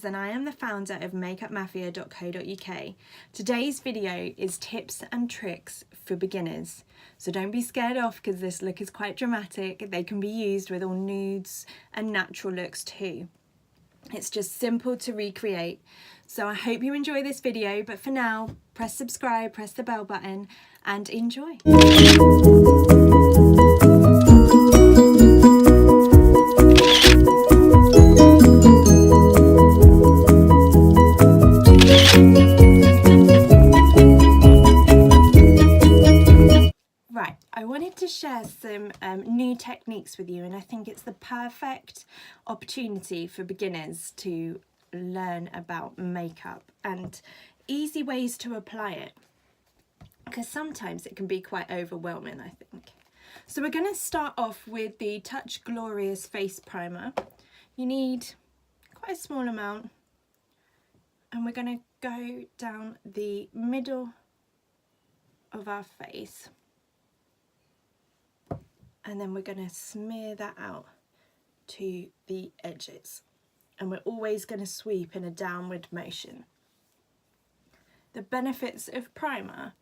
Beginners and I am the founder of makeupmafia.co.uk. Today's video is tips and tricks for beginners. So don't be scared off because this look is quite dramatic. They can be used with all nudes and natural looks too. It's just simple to recreate. So I hope you enjoy this video, but for now, press subscribe, press the bell button and enjoy. Right, I wanted to share some new techniques with you, and I think it's the perfect opportunity for beginners to learn about makeup and easy ways to apply it, because sometimes it can be quite overwhelming, I think. So we're going to start off with the Touch Glorious Face Primer. You need quite a small amount, and we're going to go down the middle of our face. And then we're going to smear that out to the edges. And we're always going to sweep in a downward motion. The benefits of primer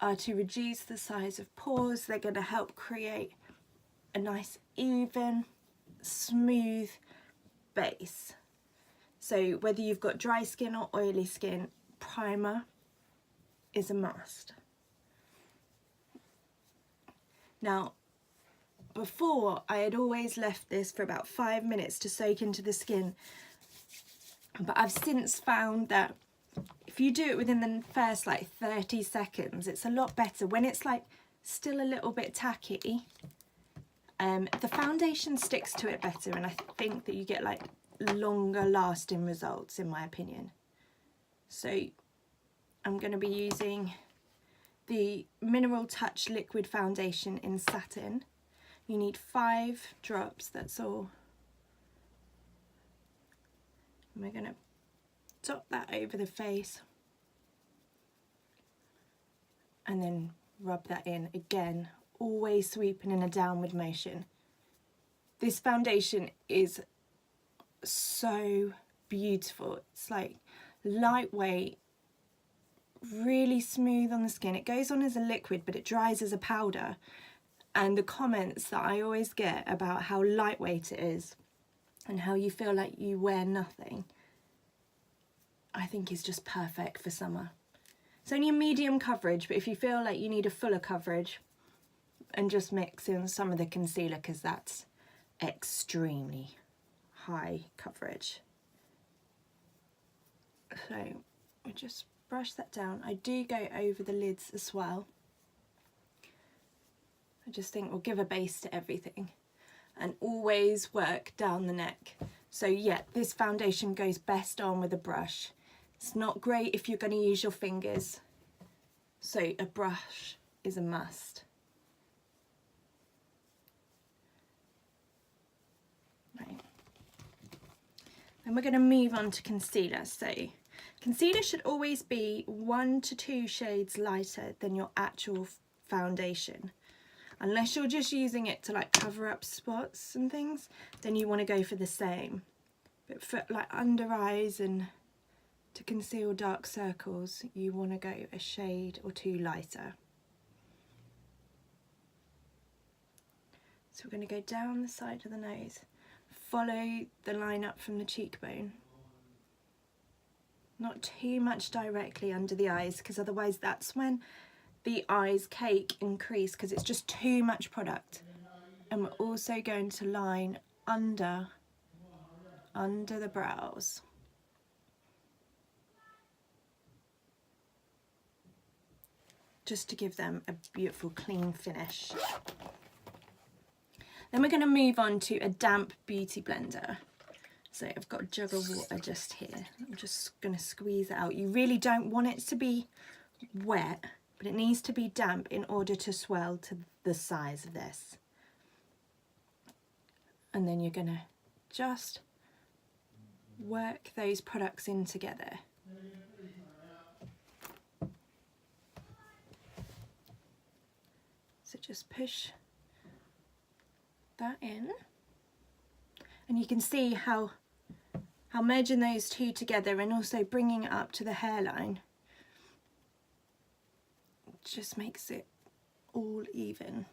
are to reduce the size of pores. They're going to help create a nice, even, smooth base. So whether you've got dry skin or oily skin, primer is a must. Now, before, I had always left this for about 5 minutes to soak into the skin, but I've since found that if you do it within the first like 30 seconds, it's a lot better. When it's like still a little bit tacky, the foundation sticks to it better, and I think that you get like longer lasting results, in my opinion. So I'm going to be using the Mineral Touch Liquid Foundation in Satin. You need 5 drops, that's all. And we're going to dot that over the face and then rub that in again, always sweeping in a downward motion. This foundation is so beautiful. It's like lightweight, really smooth on the skin. It goes on as a liquid, but it dries as a powder. And the comments that I always get about how lightweight it is and how you feel like you wear nothing, I think is just perfect for summer. It's only a medium coverage, but if you feel like you need a fuller coverage, and just mix in some of the concealer, because that's extremely high coverage. So we just brush that down. I do go over the lids as well. I just think we'll give a base to everything, and always work down the neck. So yeah, this foundation goes best on with a brush. It's not great if you're going to use your fingers, so a brush is a must. Right. Then we're going to move on to concealer. So concealer should always be 1 to 2 shades lighter than your actual foundation. Unless you're just using it to like cover up spots and things, then you want to go for the same. But for like under eyes and to conceal dark circles, you want to go a shade or 2 lighter. So we're going to go down the side of the nose, follow the line up from the cheekbone. Not too much directly under the eyes, because otherwise that's when the eyes cake and crease, because it's just too much product. And we're also going to line under the brows. Just to give them a beautiful clean finish. Then we're going to move on to a damp beauty blender. So I've got a jug of water just here. I'm just going to squeeze it out. You really don't want it to be wet, but it needs to be damp in order to swell to the size of this. And then you're going to just work those products in together. So just push that in, and you can see how how merging those two together and also bringing it up to the hairline just makes it all even.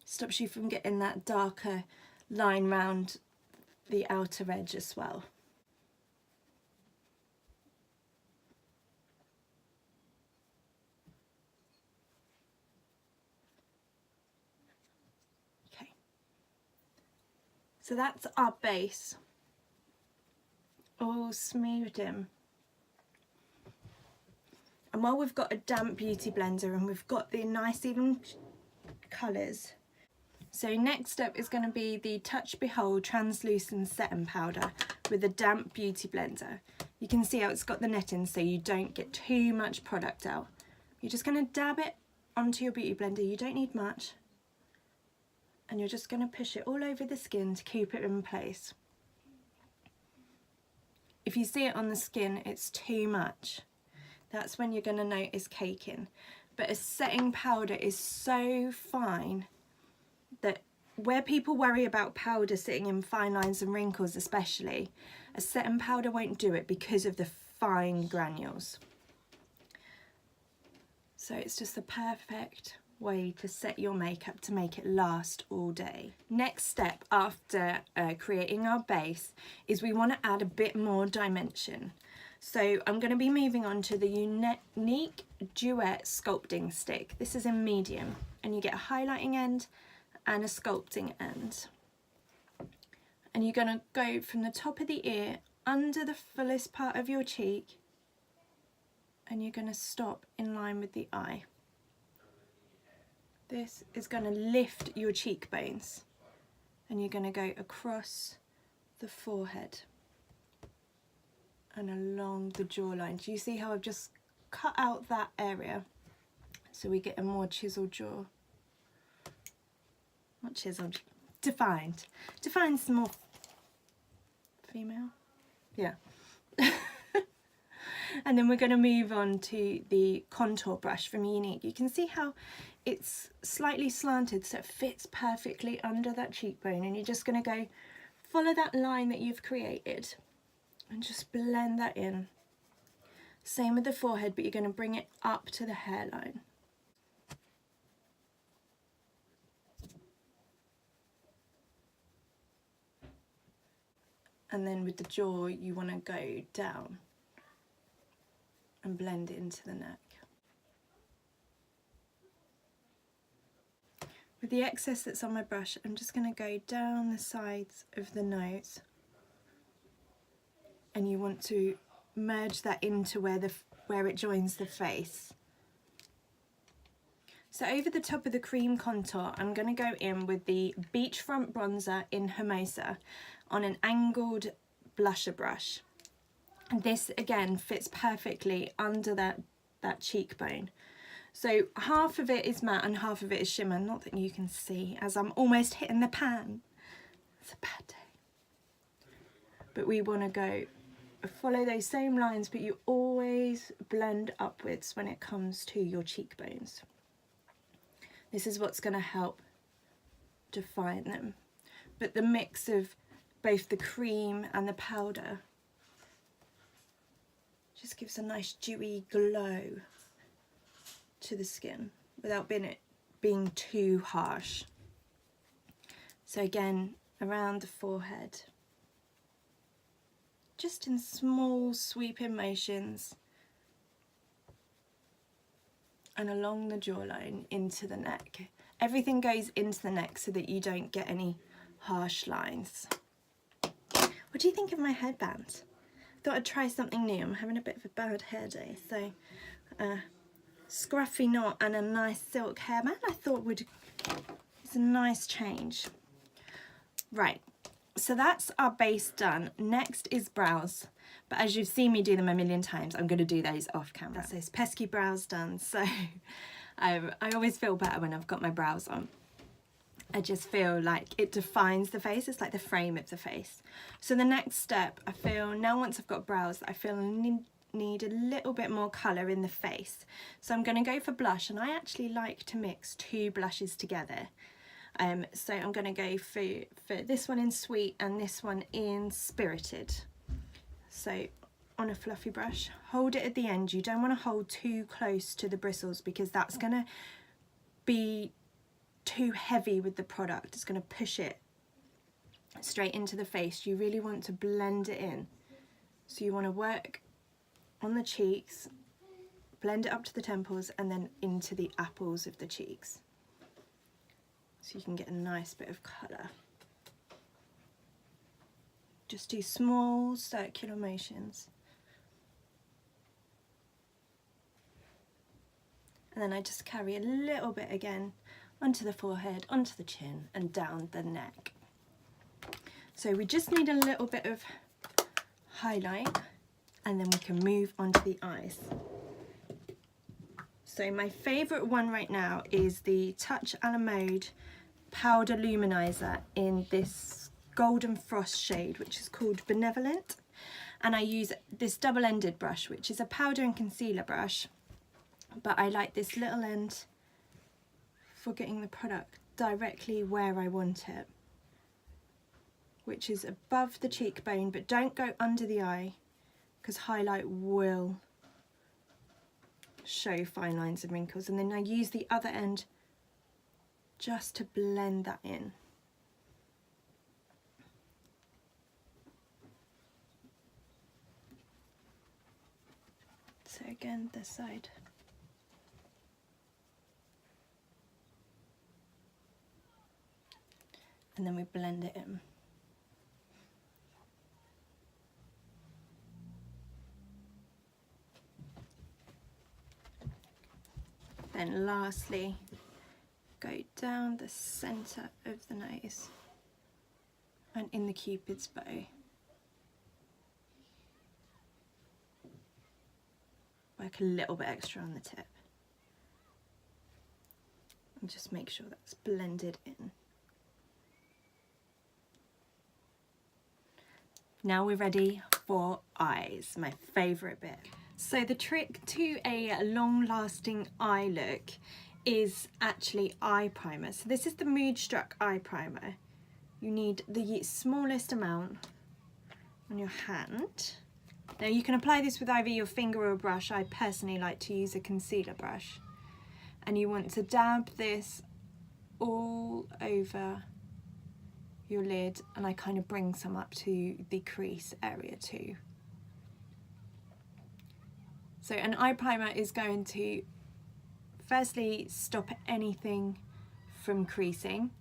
Stops you from getting that darker line round the outer edge as well. Okay, so that's our base all smoothed in. And while we've got a damp beauty blender and we've got the nice even colours, so next step is going to be the Touch Behold translucent setting powder with a damp beauty blender. You can see how it's got the net in so you don't get too much product out. You're just going to dab it onto your beauty blender, you don't need much, and you're just going to push it all over the skin to keep it in place. If you see it on the skin it's too much, that's when you're going to notice caking. But a setting powder is so fine that where people worry about powder sitting in fine lines and wrinkles especially, a setting powder won't do it because of the fine granules. So it's just the perfect way to set your makeup to make it last all day. Next step after creating our base is we want to add a bit more dimension. So I'm going to be moving on to the Unique Duet Sculpting Stick. This is in medium and you get a highlighting end and a sculpting end. And you're going to go from the top of the ear under the fullest part of your cheek and you're going to stop in line with the eye. This is going to lift your cheekbones and you're going to go across the forehead and along the jawline. Do you see how I've just cut out that area so we get a more chiseled jaw? Not chiseled, defined. Define's more female. Yeah. And then we're going to move on to the contour brush from Unique. You can see how it's slightly slanted so it fits perfectly under that cheekbone, and you're just going to go follow that line that you've created and just blend that in. Same with the forehead, but you're going to bring it up to the hairline. And then with the jaw you want to go down and blend it into the neck. With the excess that's on my brush, I'm just going to go down the sides of the nose, and you want to merge that into where it joins the face. So over the top of the cream contour, I'm going to go in with the Beachfront Bronzer in Hermosa on an angled blusher brush. And this again fits perfectly under that cheekbone. So half of it is matte and half of it is shimmer. Not that you can see as I'm almost hitting the pan. It's a bad day. But we want to go follow those same lines, but you always blend upwards when it comes to your cheekbones. This is what's going to help define them. But the mix of both the cream and the powder just gives a nice dewy glow to the skin without being too harsh. So again, around the forehead, just in small sweeping motions, and along the jawline into the neck. Everything goes into the neck so that you don't get any harsh lines. What do you think of my headband? Thought I'd try something new. I'm having a bit of a bad hair day, so scruffy knot and a nice silk hairband I thought it's a nice change. Right, so that's our base done. Next is brows, but as you've seen me do them a million times, I'm going to do those off camera. That's those pesky brows done, so I always feel better when I've got my brows on. I just feel like it defines the face. It's like the frame of the face. So the next step, I feel now once I've got brows, I feel I need a little bit more colour in the face. So I'm going to go for blush, and I actually like to mix two blushes together. So I'm going to go for this one in Sweet and this one in Spirited. So on a fluffy brush, hold it at the end. You don't want to hold too close to the bristles because that's going to be too heavy with the product. It's going to push it straight into the face. You really want to blend it in. So you want to work on the cheeks, blend it up to the temples and then into the apples of the cheeks. So you can get a nice bit of colour. Just do small circular motions. And then I just carry a little bit again onto the forehead, onto the chin and down the neck. So we just need a little bit of highlight and then we can move on to the eyes. So my favourite one right now is the Touch a la Mode Powder Luminizer in this Golden Frost shade, which is called Benevolent. And I use this double-ended brush, which is a powder and concealer brush. But I like this little end for getting the product directly where I want it, which is above the cheekbone, but don't go under the eye because highlight will show fine lines and wrinkles. And then I use the other end just to blend that in. So again, this side. And then we blend it in. Then lastly, go down the centre of the nose and in the Cupid's bow. Work a little bit extra on the tip. And just make sure that's blended in. Now we're ready for eyes, my favourite bit. So the trick to a long-lasting eye look is actually eye primer. So this is the Moodstruck eye primer. You need the smallest amount on your hand. Now you can apply this with either your finger or a brush. I personally like to use a concealer brush. And you want to dab this all over your lid, and I kind of bring some up to the crease area too. So an eye primer is going to firstly stop anything from creasing.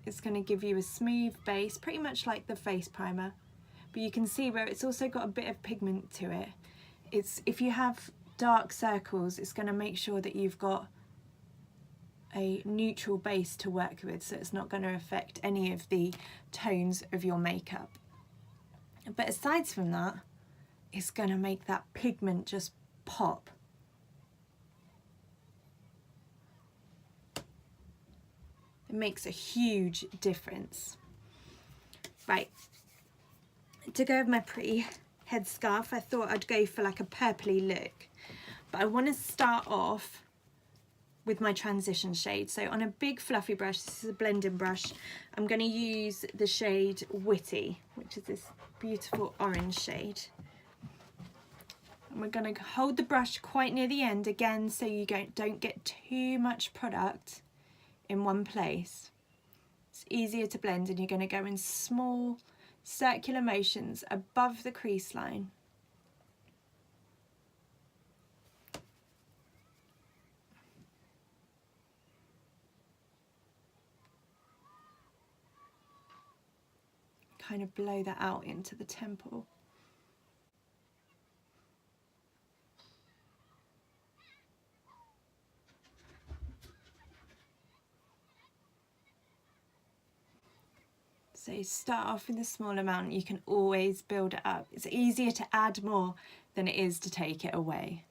It's going to give you a smooth base, pretty much like the face primer, but you can see where it's also got a bit of pigment to it. It's, if you have dark circles, it's going to make sure that you've got a neutral base to work with, so it's not going to affect any of the tones of your makeup. But aside from that, it's going to make that pigment just pop. It makes a huge difference. Right, to go with my pretty headscarf, I thought I'd go for like a purpley look, but I want to start off with my transition shade. So on a big fluffy brush, this is a blending brush, I'm going to use the shade Witty, which is this beautiful orange shade. And we're going to hold the brush quite near the end again, so you don't get too much product in one place. It's easier to blend, and you're going to go in small circular motions above the crease line. Kind of blow that out into the temple. So start off with a small amount, you can always build it up. It's easier to add more than it is to take it away.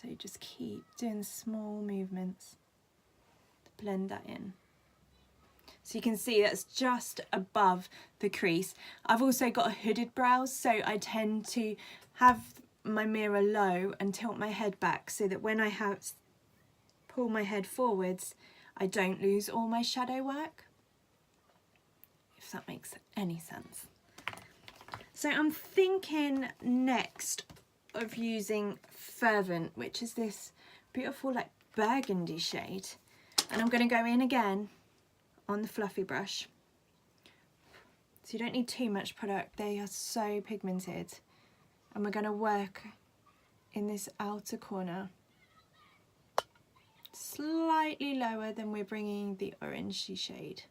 So just keep doing small movements to blend that in. So you can see that's just above the crease. I've also got a hooded brows, so I tend to have my mirror low and tilt my head back so that when I pull my head forwards, I don't lose all my shadow work, if that makes any sense. So I'm thinking next of using Fervent, which is this beautiful like burgundy shade, and I'm going to go in again on the fluffy brush. So you don't need too much product, they are so pigmented, and we're going to work in this outer corner slightly lower than we're bringing the orangey shade.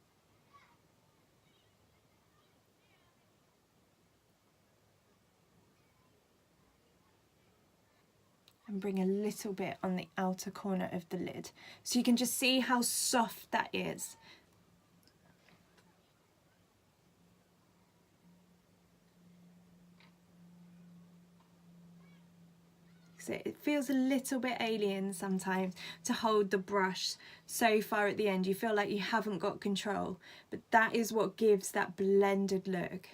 And bring a little bit on the outer corner of the lid, so you can just see how soft that is. So it feels a little bit alien sometimes to hold the brush so far at the end. You feel like you haven't got control, but that is what gives that blended look.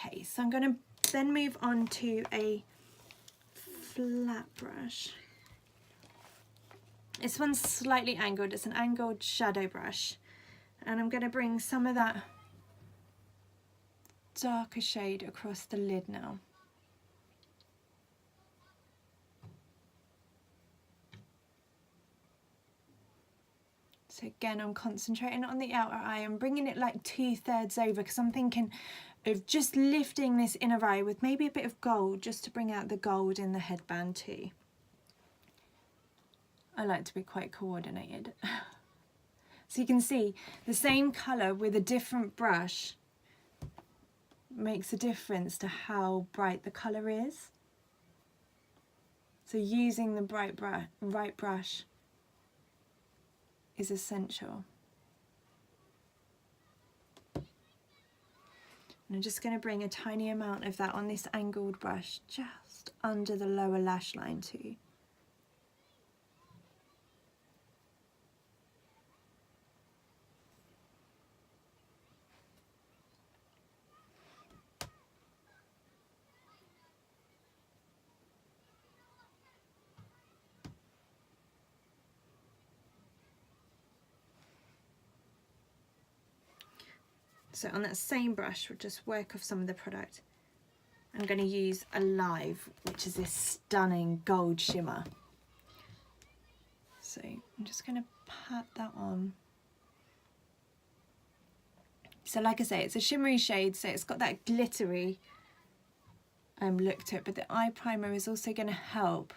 Okay, so I'm going to then move on to a flat brush. This one's slightly angled, it's an angled shadow brush, and I'm going to bring some of that darker shade across the lid now. So again, I'm concentrating on the outer eye. I'm bringing it like 2/3 over because I'm thinking of just lifting this inner eye with maybe a bit of gold, just to bring out the gold in the headband too. I like to be quite coordinated. So you can see the same colour with a different brush makes a difference to how bright the colour is. So using the right brush is essential. And I'm just going to bring a tiny amount of that on this angled brush just under the lower lash line too. So on that same brush, we'll just work off some of the product. I'm going to use Alive, which is this stunning gold shimmer. So I'm just going to pat that on. So like I say, it's a shimmery shade, so it's got that glittery look to it, but the eye primer is also going to help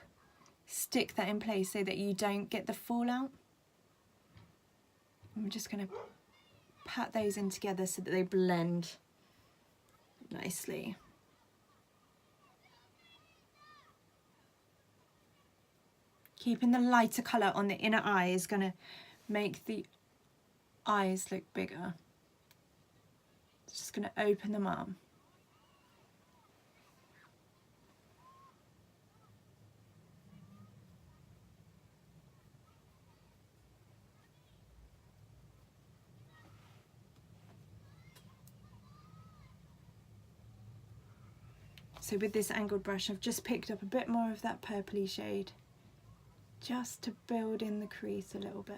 stick that in place so that you don't get the fallout. I'm just going to pat those in together so that they blend nicely. Keeping the lighter colour on the inner eye is going to make the eyes look bigger. It's just going to open them up. So with this angled brush, I've just picked up a bit more of that purpley shade, just to build in the crease a little bit.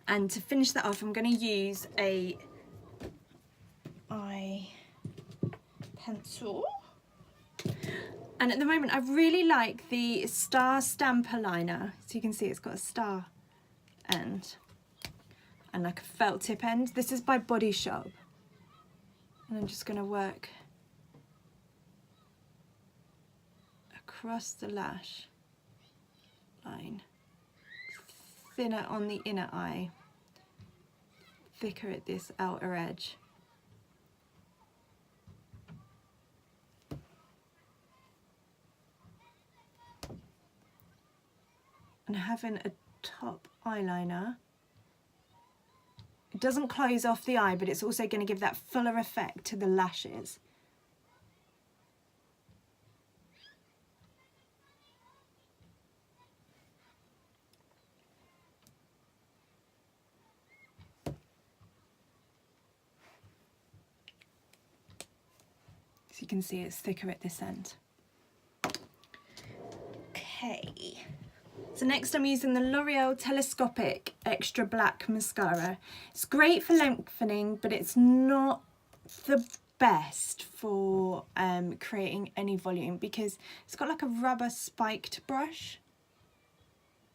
And to finish that off, I'm going to use a eye pencil. And at the moment, I really like the Star Stamper liner. So you can see it's got a star end and like a felt tip end. This is by Body Shop. And I'm just going to work across the lash line. Thinner on the inner eye, thicker at this outer edge. and having a top eyeliner, it doesn't close off the eye, but it's also going to give that fuller effect to the lashes. So you can see it's thicker at this end. Okay, so next I'm using the L'Oreal Telescopic Extra Black Mascara. It's great for lengthening, but it's not the best for creating any volume because it's got like a rubber spiked brush.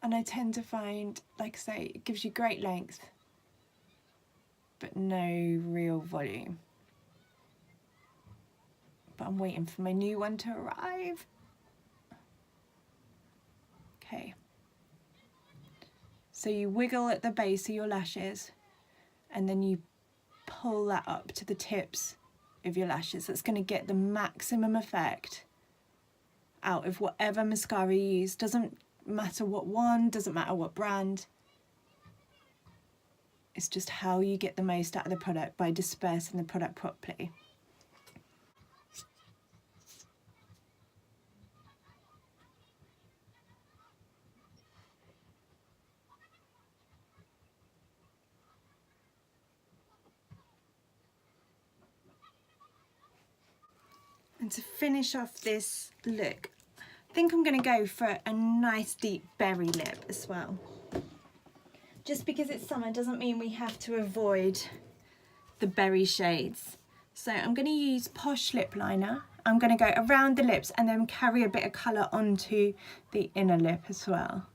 And I tend to find, like I say, it gives you great length, but no real volume. But I'm waiting for my new one to arrive. Okay. So you wiggle at the base of your lashes and then you pull that up to the tips of your lashes. That's going to get the maximum effect out of whatever mascara you use. Doesn't matter what one, doesn't matter what brand. It's just how you get the most out of the product by dispersing the product properly. And to finish off this look, I think I'm going to go for a nice deep berry lip as well. Just because it's summer doesn't mean we have to avoid the berry shades. So I'm going to use Posh lip liner. I'm going to go around the lips and then carry a bit of colour onto the inner lip as well.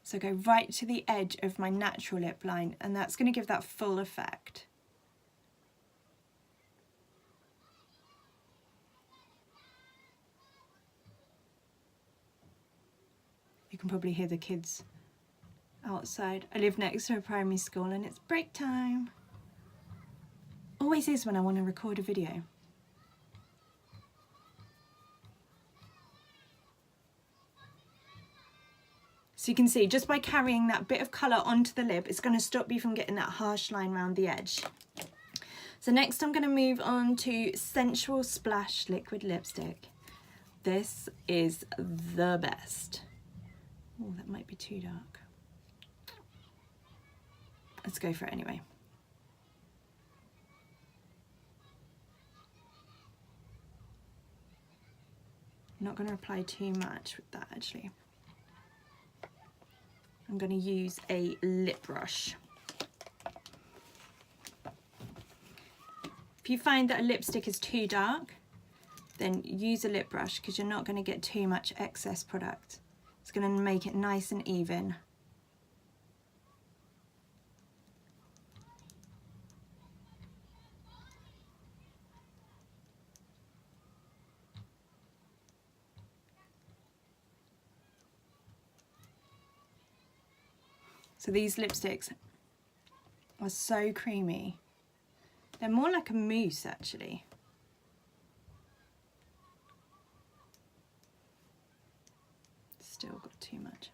So go right to the edge of my natural lip line, and that's going to give that full effect. You can probably hear the kids outside. I live next to a primary school and it's break time. Always is when I want to record a video. So you can see just by carrying that bit of colour onto the lip, it's going to stop you from getting that harsh line around the edge. So next I'm going to move on to Sensual Splash Liquid Lipstick. This is the best. Oh, that might be too dark. Let's go for it anyway. I'm not going to apply too much with that actually. I'm going to use a lip brush. If you find that a lipstick is too dark, then use a lip brush because you're not going to get too much excess product. It's going to make it nice and even. So these lipsticks are so creamy. They're more like a mousse actually. Still got too much.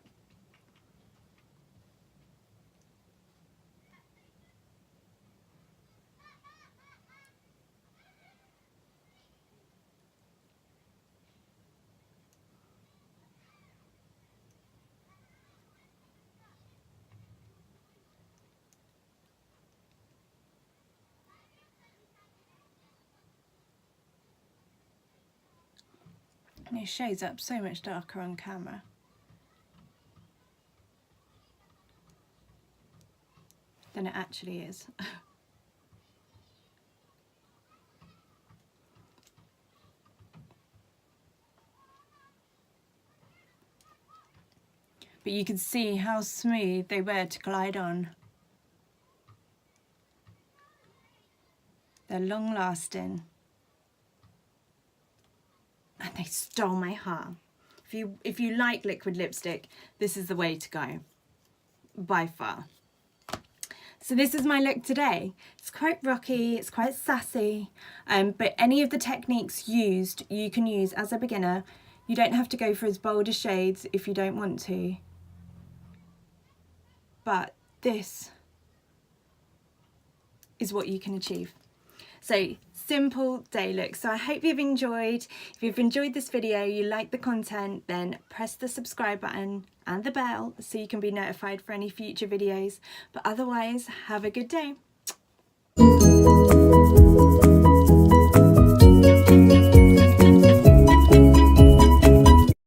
And it shows up so much darker on camera. Than it actually is. But you can see how smooth they were to glide on. They're long lasting. And they stole my heart. If you like liquid lipstick, this is the way to go, by far. So this is my look today. It's quite rocky, it's quite sassy, but any of the techniques used, you can use as a beginner. You don't have to go for as bold as shades if you don't want to. But this is what you can achieve. So simple day look. So I hope you've enjoyed. If you've enjoyed this video, you like the content, then press the subscribe button and the bell so you can be notified for any future videos. But otherwise, have a good day.